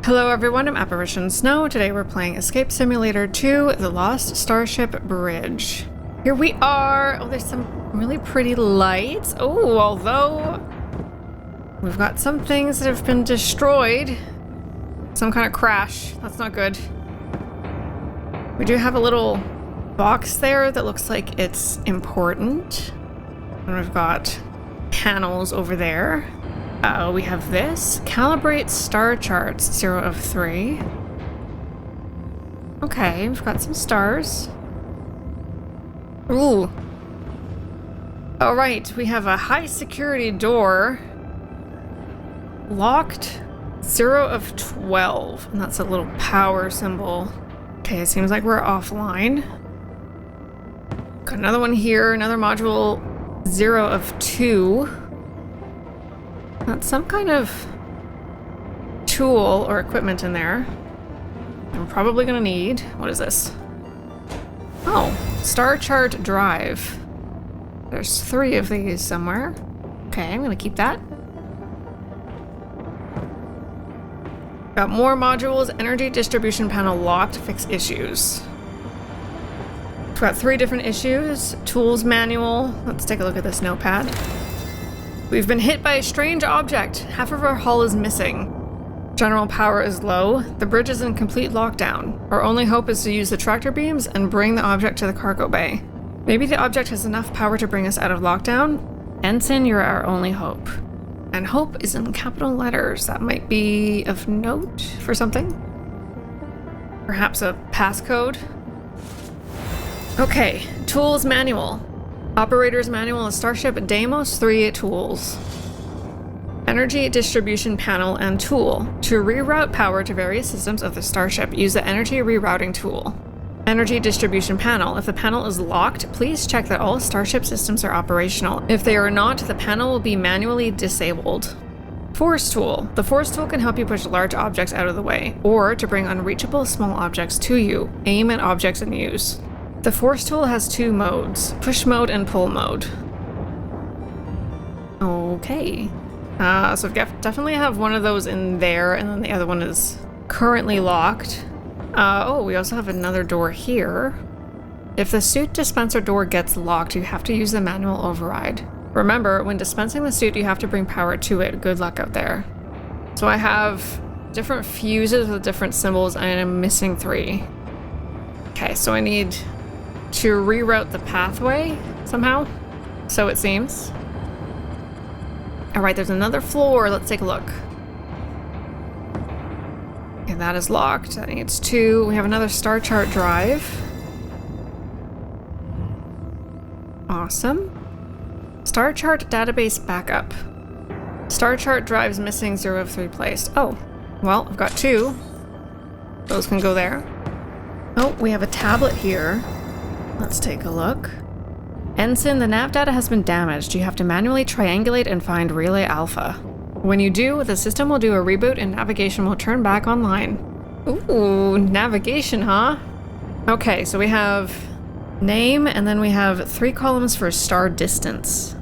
Hello everyone, I'm Apparition Snow. Today we're playing Escape Simulator 2, The Lost Starship Bridge. Here we are! Oh, there's some really pretty lights. Oh, although we've got some things that have been destroyed. Some kind of crash. That's not good. We do have a little box there that looks like it's important. And we've got panels over there. We have this. Calibrate star charts, 0 of 3. Okay, we've got some stars. Ooh. Alright, we have a high security door. Locked, 0 of 12. And that's a little power symbol. Okay, it seems like we're offline. Got another one here, another module, 0 of 2. That's some kind of tool or equipment in there. I'm probably gonna need. What is this? Oh, star chart drive. There's 3 of these somewhere. Okay, I'm gonna keep that. Got more modules. Energy distribution panel locked. Fix issues. We've got 3 different issues. Tools manual. Let's take a look at this notepad. We've been hit by a strange object. Half of our hull is missing. General power is low. The bridge is in complete lockdown. Our only hope is to use the tractor beams and bring the object to the cargo bay. Maybe the object has enough power to bring us out of lockdown? Ensign, you're our only hope. And hope is in capital letters. That might be of note for something. Perhaps a passcode. Okay, tools manual. Operator's manual of Starship Deimos 3 tools. Energy distribution panel and tool. To reroute power to various systems of the Starship, use the energy rerouting tool. Energy distribution panel. If the panel is locked, please check that all Starship systems are operational. If they are not, the panel will be manually disabled. Force tool. The force tool can help you push large objects out of the way, or to bring unreachable small objects to you. Aim at objects and use. The force tool has 2 modes, push mode and pull mode. Okay. So we definitely have one of those in there, and then the other one is currently locked. Oh, we also have another door here. If the suit dispenser door gets locked, you have to use the manual override. Remember, when dispensing the suit, you have to bring power to it. Good luck out there. So I have different fuses with different symbols, and I'm missing 3. Okay, so I need to reroute the pathway somehow, so it seems. Alright, there's another floor. Let's take a look. Okay, that is locked. That needs 2. We have another star chart drive. Awesome. Star chart database backup. Star chart drives missing, 0 of 3 placed. Oh, well, I've got 2. Those can go there. Oh, we have a tablet here. Let's take a look. Ensign, the nav data has been damaged. You have to manually triangulate and find Relay Alpha. When you do, the system will do a reboot and navigation will turn back online. Ooh, navigation, huh? Okay, so we have name and then we have 3 columns for star distance.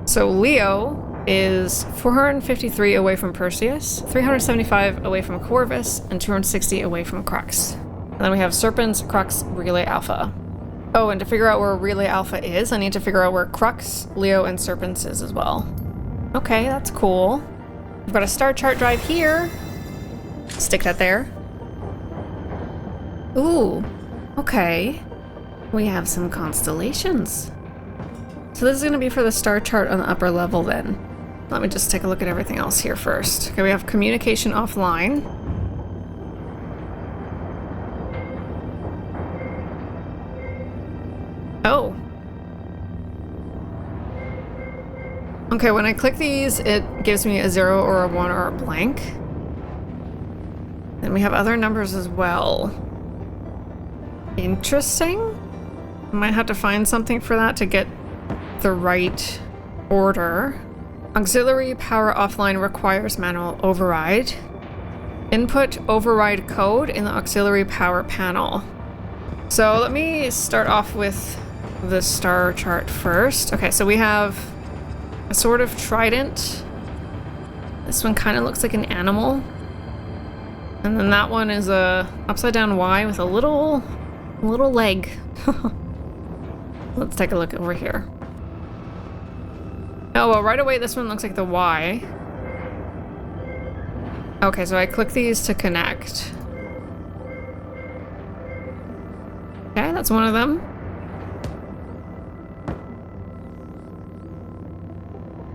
So Leo is 453 away from Perseus, 375 away from Corvus, and 260 away from Crux. And then we have Serpents, Crux, Relay Alpha. Oh, and to figure out where Relay Alpha is, I need to figure out where Crux, Leo, and Serpents is as well. Okay, that's cool. We've got a star chart drive here. Stick that there. Ooh, okay. We have some constellations. So this is going to be for the star chart on the upper level then. Let me just take a look at everything else here first. Okay, we have communication offline. Oh. Okay, when I click these, it gives me a 0 or a 1 or a blank. Then we have other numbers as well. Interesting. I might have to find something for that to get the right order. Auxiliary power offline requires manual override. Input override code in the auxiliary power panel. So let me start off with the star chart first. Okay, so we have a sort of trident. This one kind of looks like an animal. And then that one is a upside down Y with a little leg. Let's take a look over here. Oh, well, right away this one looks like the Y. Okay, so I click these to connect. Okay, that's one of them.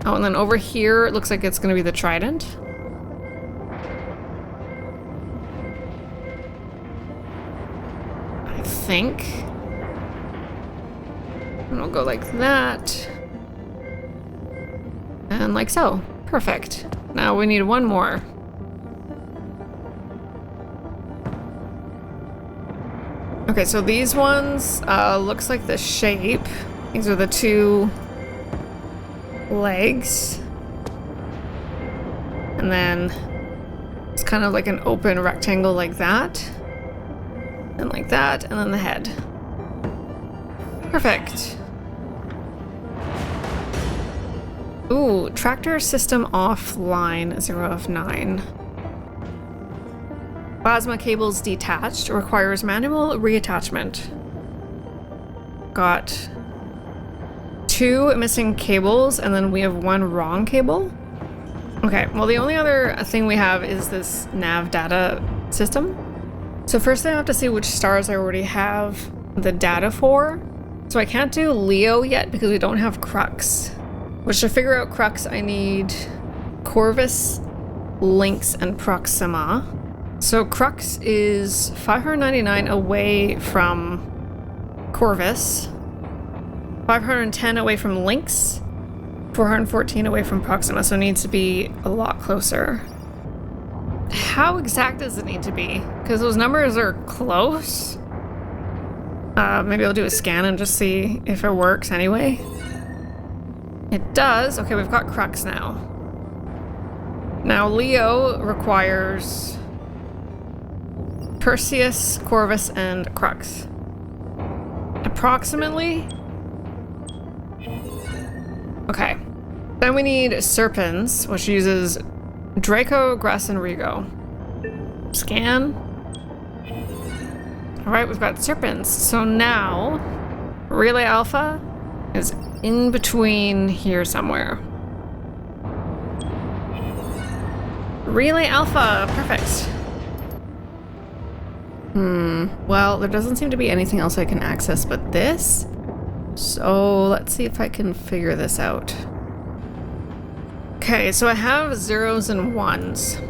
Oh, and then over here, it looks like it's gonna be the trident. I think. And we'll go like that. And like so. Perfect. Now we need one more. Okay, so these ones looks like the shape. These are the two legs. And then it's kind of like an open rectangle like that. And like that, and then the head. Perfect. Ooh, tractor system offline, 0 of 9. Plasma cables detached, requires manual reattachment. Got 2 missing cables, and then we have 1 wrong cable. Okay, well the only other thing we have is this nav data system. So first I have to see which stars I already have the data for. So I can't do Leo yet because we don't have Crux. Which to figure out Crux I need Corvus, Lynx, and Proxima. So Crux is 599 away from Corvus, 510 away from Lynx, 414 away from Proxima, so it needs to be a lot closer. How exact does it need to be? Because those numbers are close. Maybe I'll do a scan and just see if it works anyway. It does. Okay, we've got Crux now. Now Leo requires Perseus, Corvus, and Crux. Approximately. Okay. Then we need Serpens, which uses Draco, Grass, and Rigo. Scan. Alright, we've got Serpens. So now, Relay Alpha is in between here somewhere. Relay Alpha, perfect. Well, there doesn't seem to be anything else I can access but this. So let's see if I can figure this out. Okay, so I have 0s and 1s.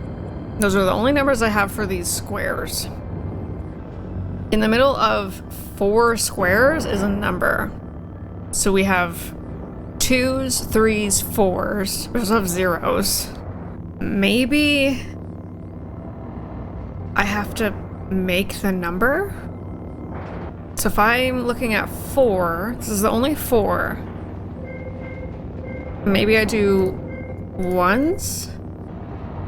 Those are the only numbers I have for these squares. In the middle of 4 squares is a number. So we have 2s, 3s, 4s. We also have 0s. Maybe I have to make the number? So if I'm looking at 4, this is the only 4. Maybe I do 1s?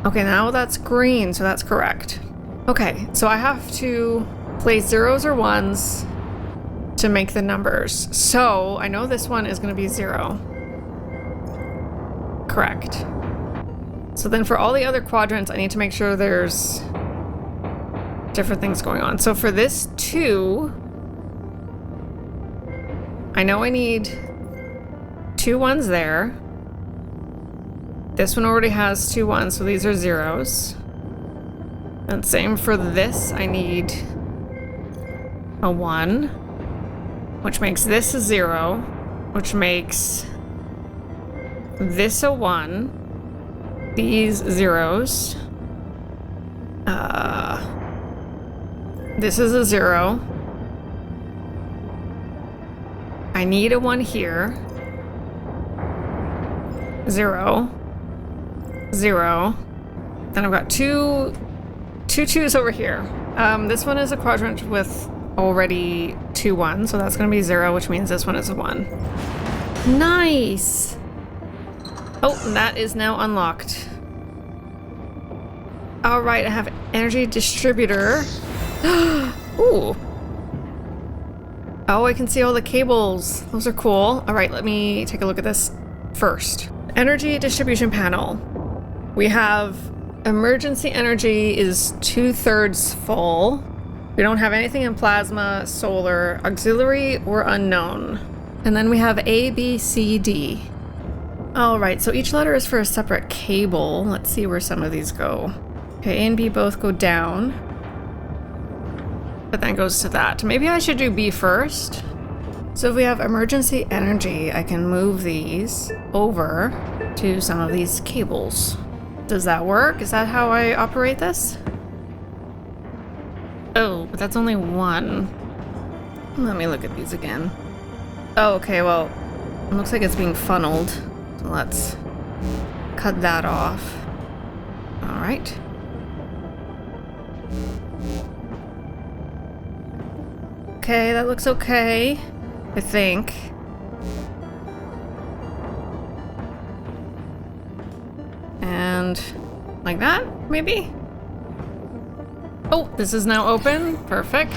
Okay, now that's green, so that's correct. Okay, so I have to place 0s or 1s to make the numbers. So I know this one is going to be 0. Correct. So then for all the other quadrants, I need to make sure there's different things going on. So for this 2, I know I need 2 1s there. This one already has 2 1s, so these are 0s. And same for this, I need a 1, which makes this a 0, which makes this a 1, these 0s. This is a 0. I need a 1 here. 0. 0. Then I've got two 2s over here. This one is a quadrant with already 2 1s, so that's going to be 0, which means this one is a 1. Nice! Oh, that is now unlocked. Alright, I have energy distributor. Ooh. Oh, I can see all the cables. Those are cool. Alright, let me take a look at this first. Energy distribution panel. We have Emergency energy is 2/3 full. We don't have anything in plasma, solar, auxiliary, or unknown. And then we have A, B, C, D. All right, so each letter is for a separate cable. Let's see where some of these go. Okay, A and B both go down. But then goes to that. Maybe I should do B first. So if we have emergency energy, I can move these over to some of these cables. Does that work? Is that how I operate this? Oh, but that's only one. Let me look at these again. Oh, okay, well, it looks like it's being funneled. So let's cut that off. All right. Okay, that looks okay, I think. And like that, maybe? Oh, this is now open. Perfect.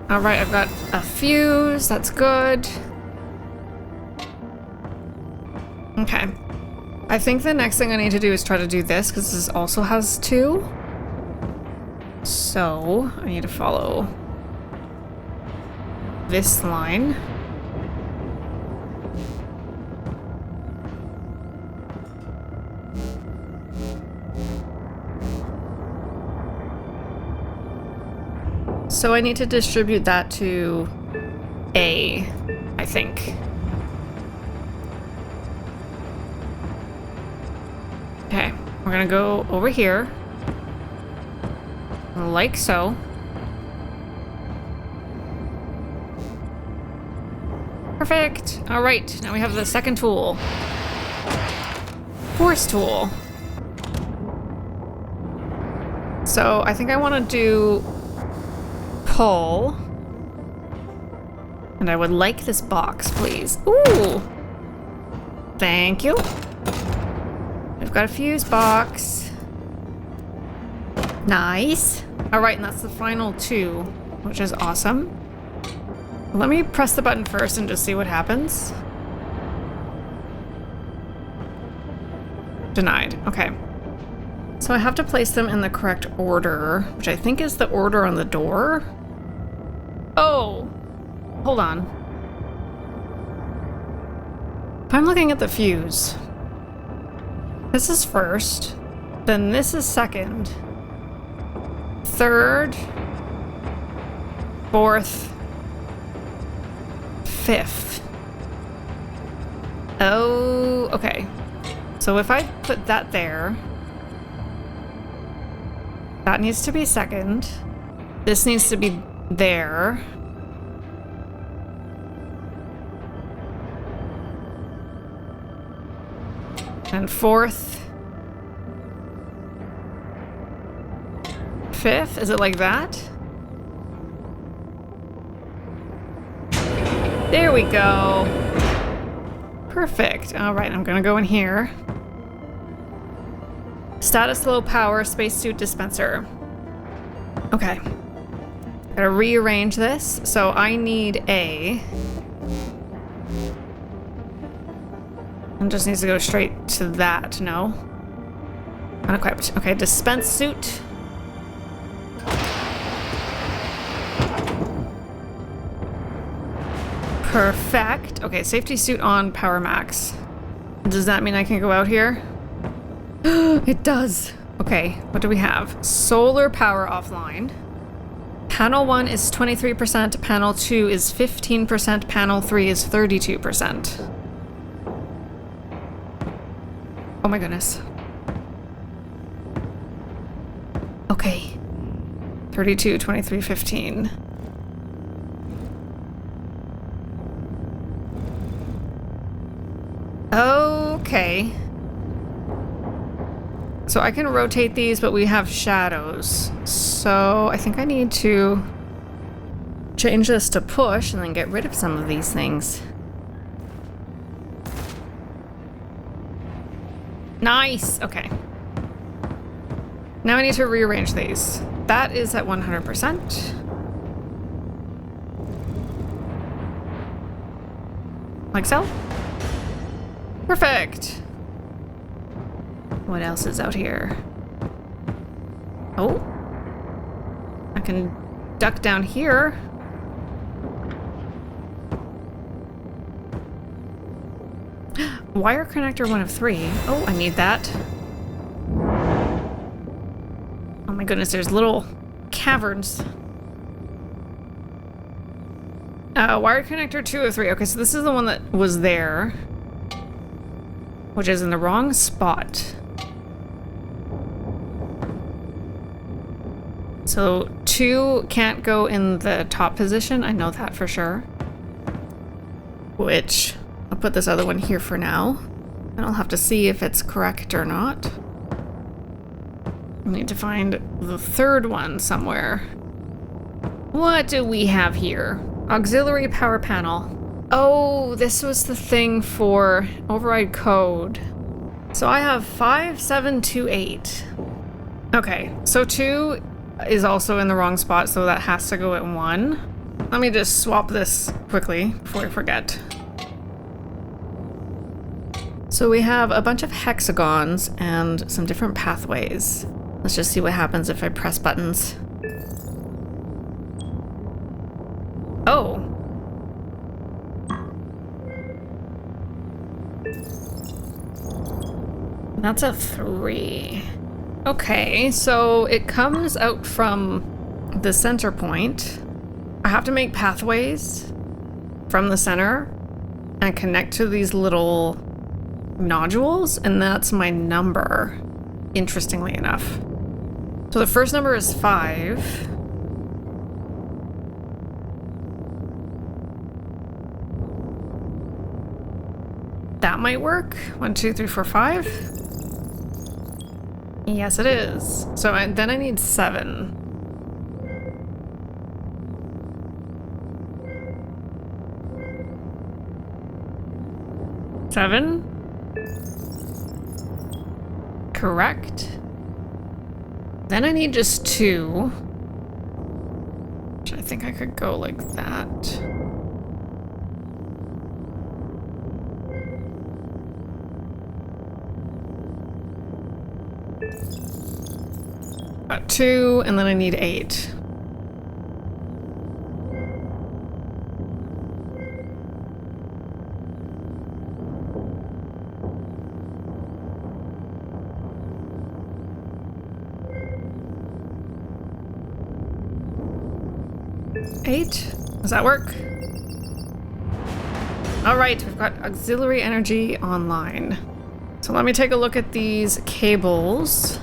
All right, I've got a fuse. That's good. Okay. I think the next thing I need to do is try to do this because this also has two. So I need to follow this line. So I need to distribute that to A, I think. Okay, we're gonna go over here. Like so. Perfect. All right, now we have the second tool. Force tool. So I think I want to do pull. And I would like this box, please. Ooh. Thank you. I've got a fuse box. Nice. All right, and that's the final two, which is awesome. Let me press the button first and just see what happens. Denied. Okay. So I have to place them in the correct order, which I think is the order on the door. Oh, hold on. If I'm looking at the fuse, this is first, then this is second, third, fourth, fifth. Oh, okay. So if I put that there, that needs to be second. This needs to be there. And fourth. Fifth, is it like that? There we go. Perfect. All right, I'm gonna go in here. Status low power spacesuit dispenser. Okay. Gotta rearrange this. So I need A. And just needs to go straight to that, no? Unequipped. Okay, dispense suit. Perfect. Okay, safety suit on, power max. Does that mean I can go out here? It does. Okay, what do we have? Solar power offline. Panel 1 is 23%, panel 2 is 15%, panel 3 is 32%. Oh my goodness. Okay. 32, 23, 15. Okay. So I can rotate these, but we have shadows. So I think I need to change this to push and then get rid of some of these things. Nice. Okay. Now I need to rearrange these. That is at 100%. Like so. Perfect. What else is out here? Oh. I can duck down here. Wire connector 1 of 3. Oh, I need that. Oh my goodness, there's little caverns. Wire connector 2 of 3. Okay, so this is the one that was there, which is in the wrong spot. So 2 can't go in the top position. I know that for sure. Which, I'll put this other one here for now. And I'll have to see if it's correct or not. I need to find the third one somewhere. What do we have here? Auxiliary power panel. Oh, this was the thing for override code. So I have 5728. Okay, so 2 is also in the wrong spot, so that has to go at 1. Let me just swap this quickly before I forget. So we have a bunch of hexagons and some different pathways. Let's just see what happens if I press buttons. Oh. That's a 3. Okay, so it comes out from the center point. I have to make pathways from the center and connect to these little nodules, and that's my number, interestingly enough. So the first number is 5. That might work. 1, 2, 3, 4, 5. Yes, it is. So then I need 7. Correct. Then I need just 2. Which I think I could go like that. Got 2, and then I need 8. Does that work? All right, we've got auxiliary energy online. So let me take a look at these cables.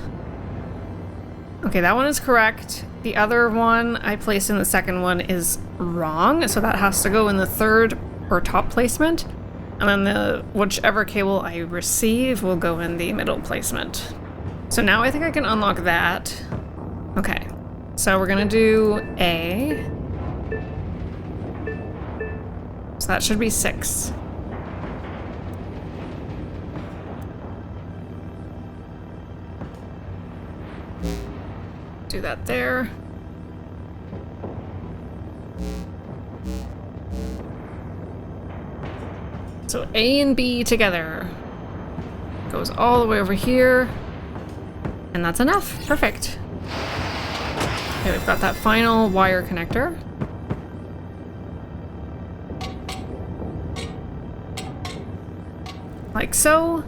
Okay, that one is correct. The other one I placed in the second one is wrong, so that has to go in the third or top placement. And then whichever cable I receive will go in the middle placement. So now I think I can unlock that. Okay, so we're gonna do A. So that should be 6. Do that there. So A and B together. Goes all the way over here. And that's enough. Perfect. Okay, we've got that final wire connector. Like so.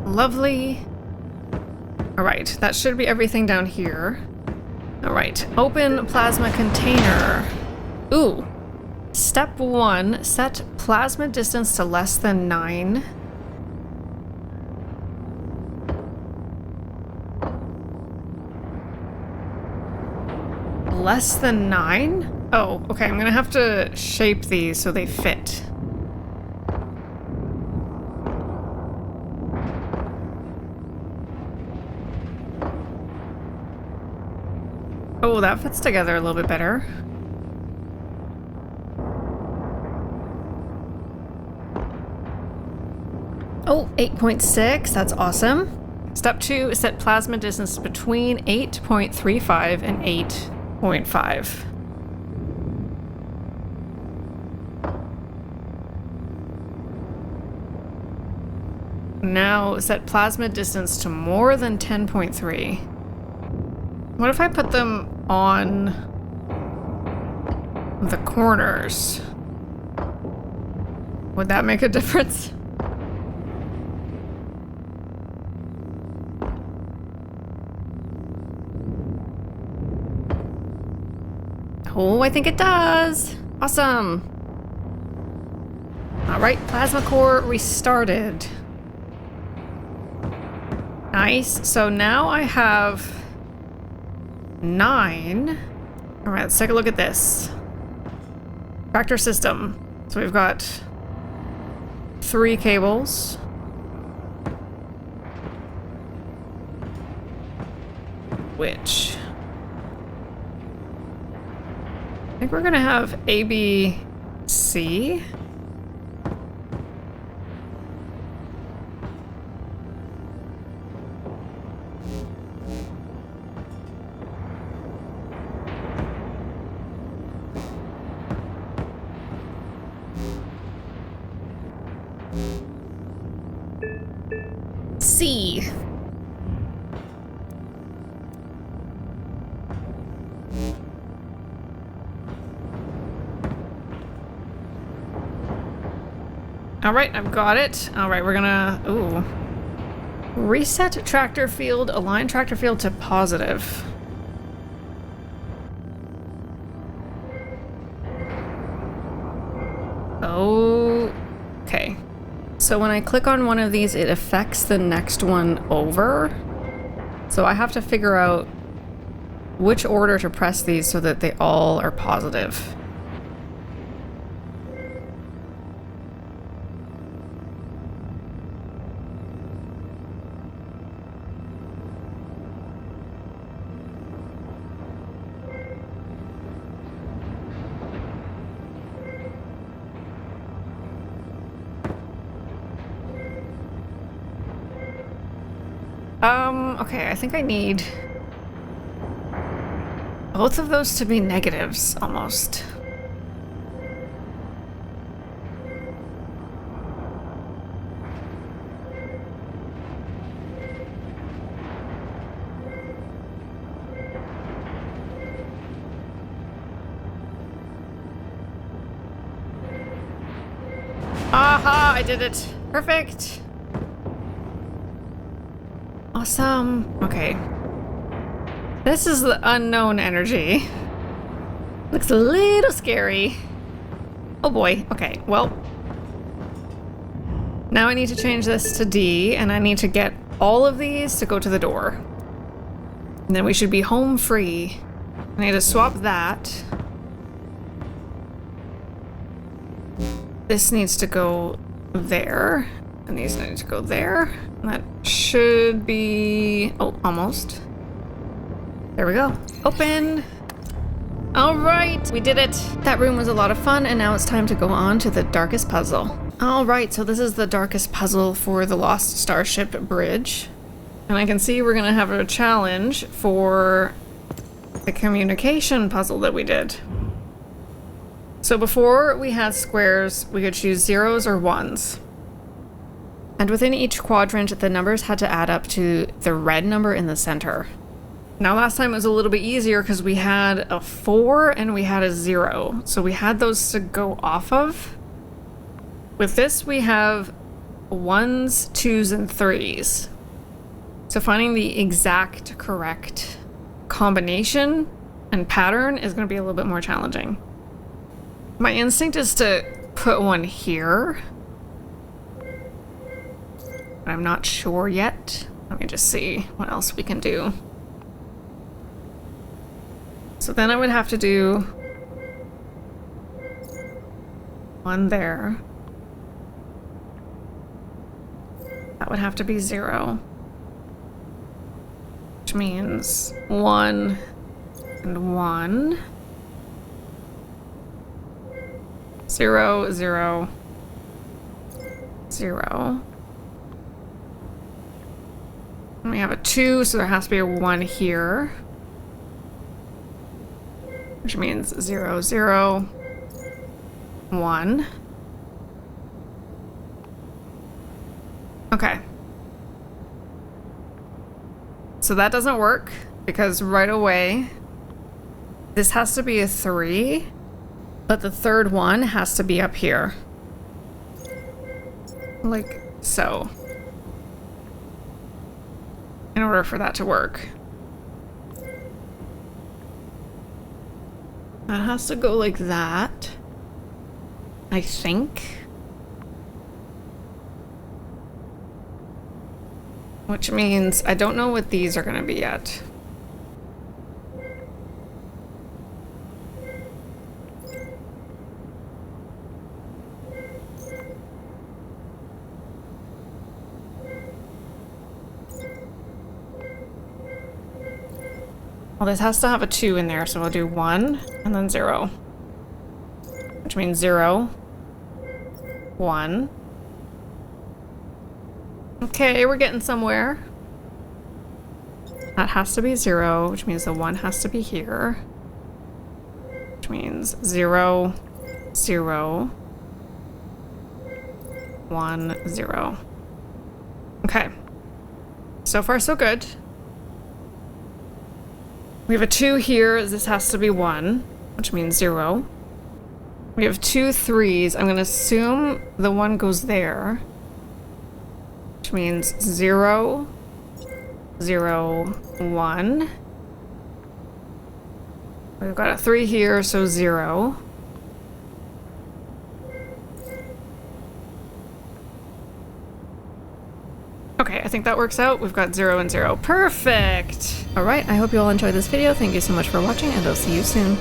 Lovely. All right, that should be everything down here. All right, open plasma container. Ooh. Step 1, set plasma distance to less than 9. Less than 9? Oh, okay, I'm gonna have to shape these so they fit. Oh, that fits together a little bit better. Oh, 8.6, that's awesome. Step 2 is set plasma distance between 8.35 and 8.5. Now set plasma distance to more than 10.3. What if I put them on the corners? Would that make a difference? Oh, I think it does. Awesome. All right, plasma core restarted. Nice. So now I have 9. All right, let's take a look at this. Tractor system. So we've got 3 cables. Which I think we're gonna have A, B, C. C. All right, I've got it. All right, we're gonna, reset tractor field, align tractor field to positive. Okay. So when I click on one of these, it affects the next one over. So I have to figure out which order to press these so that they all are positive. Okay, I think I need both of those to be negatives, almost. Aha, I did it. Perfect. Awesome. Okay. This is the unknown energy. Looks a little scary. Oh boy. Okay, well. Now I need to change this to D, and I need to get all of these to go to the door. And then we should be home free. I need to swap that. This needs to go there. And these need to go there. And that should be... oh, almost. There we go. Open! Alright, we did it! That room was a lot of fun, and now it's time to go on to the darkest puzzle. Alright, so this is the darkest puzzle for the Lost Starship Bridge. And I can see we're gonna have a challenge for the communication puzzle that we did. So before we had squares, we could choose 0s or 1s. And within each quadrant, the numbers had to add up to the red number in the center. Now last time it was a little bit easier because we had a 4 and we had a 0. So we had those to go off of. With this, we have 1s, 2s, and 3s. So finding the exact correct combination and pattern is going to be a little bit more challenging. My instinct is to put one here. I'm not sure yet. Let me just see what else we can do. So then I would have to do one there. That would have to be 0. Which means 1 and 1. 0, 0, 0. And we have a 2, so there has to be a 1 here. Which means 0, 0, 1. Okay, so that doesn't work because right away this has to be a 3, but the third one has to be up here. Like so. In order for that to work. That has to go like that, I think. Which means I don't know what these are going to be yet. Well, this has to have a 2 in there, so we'll do 1 and then 0. Which means 0, 1. Okay, we're getting somewhere. That has to be 0, which means the 1 has to be here. Which means 0, 0, 1, 0. Okay. So far, so good. We have a 2 here. This has to be 1, which means 0. We have 2 3s. I'm going to assume the 1 goes there, which means 0, 0, 1. We've got a 3 here, so 0. Okay, I think that works out. We've got 0 and 0. Perfect! Alright, I hope you all enjoyed this video. Thank you so much for watching, and I'll see you soon.